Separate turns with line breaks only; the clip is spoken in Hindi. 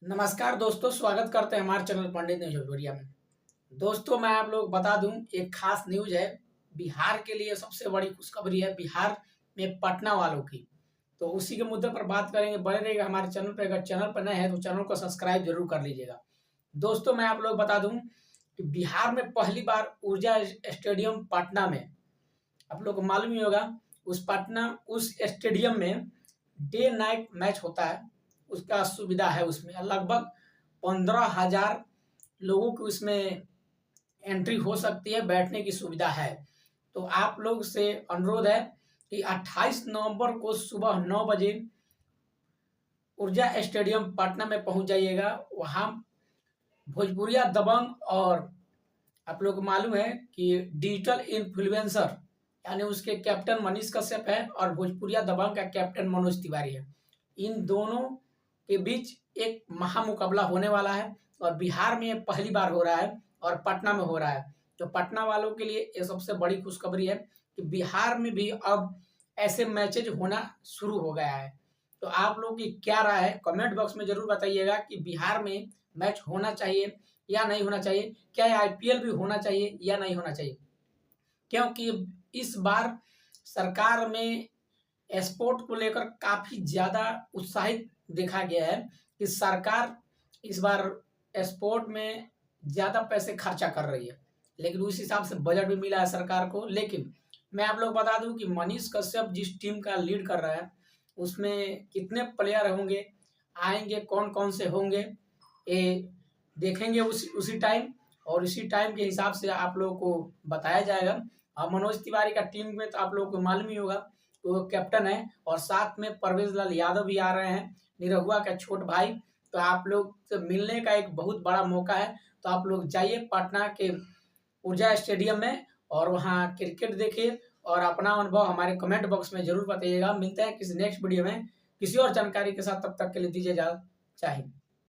नमस्कार दोस्तों, स्वागत करते हैं हमारे चैनल पंडित न्यूज भोजपुरिया में। दोस्तों, मैं आप लोग बता दूं, एक खास न्यूज है। बिहार के लिए सबसे बड़ी खुशखबरी है, बिहार में पटना वालों की। तो उसी के मुद्दे पर बात करेंगे। बने रहिएगा हमारे चैनल पर। अगर चैनल पर नए हैं तो चैनल को सब्सक्राइब जरूर कर लीजिएगा। दोस्तों, मैं आप लोग बता दूं कि बिहार में पहली बार ऊर्जा स्टेडियम पटना में, आप लोग को मालूम ही होगा, उस स्टेडियम में डे नाइट मैच होता है। उसका सुविधा है, उसमें लगभग 15,000 लोगों की उसमें एंट्री हो सकती है, बैठने की सुविधा है। तो आप लोग से अनुरोध है कि 28 नवंबर को सुबह 9 बजे ऊर्जा स्टेडियम पटना में पहुंच जाइएगा। वहां भोजपुरिया दबंग और आप लोग को मालूम है कि डिजिटल इन्फ्लुएंसर यानी उसके कैप्टन मनीष कश्यप है और भोजपुरिया दबंग का कैप्टन मनोज तिवारी है। इन दोनों के बीच एक महामुकाबला होने वाला है और बिहार में ये पहली बार हो रहा है और पटना में हो रहा है। तो पटना वालों के लिए ये सबसे बड़ी खुशखबरी है कि बिहार में भी अब ऐसे मैचेज होना शुरू हो गया है। तो आप लोग की क्या राय है, कमेंट बॉक्स में जरूर बताइएगा कि बिहार में मैच होना चाहिए या नहीं होना चाहिए। क्या आईपीएल भी होना चाहिए या नहीं होना चाहिए, क्योंकि इस बार सरकार में स्पोर्ट को लेकर काफी ज्यादा उत्साहित देखा गया है कि सरकार इस बार स्पोर्ट में ज्यादा पैसे खर्चा कर रही है, लेकिन उस हिसाब से बजट भी मिला है सरकार को। लेकिन मैं आप लोग बता दूं कि मनीष कश्यप जिस टीम का लीड कर रहा है उसमें कितने प्लेयर होंगे, आएंगे कौन कौन से होंगे, ये देखेंगे उसी टाइम, और उसी टाइम के हिसाब से आप लोगों को बताया जाएगा। और मनोज तिवारी का टीम में तो आप लोगों को मालूम ही होगा, तो वो कैप्टन है और साथ में परवेज लाल यादव भी आ रहे हैं, निरहुआ का छोट भाई। तो आप लोग से मिलने का एक बहुत बड़ा मौका है। तो आप लोग जाइए पटना के ऊर्जा स्टेडियम में और वहाँ क्रिकेट देखिए और अपना अनुभव हमारे कमेंट बॉक्स में जरूर बताइएगा। मिलते हैं किसी नेक्स्ट वीडियो में किसी और जानकारी के साथ, तब तक के लिए दीजिए इजाजत। चाहे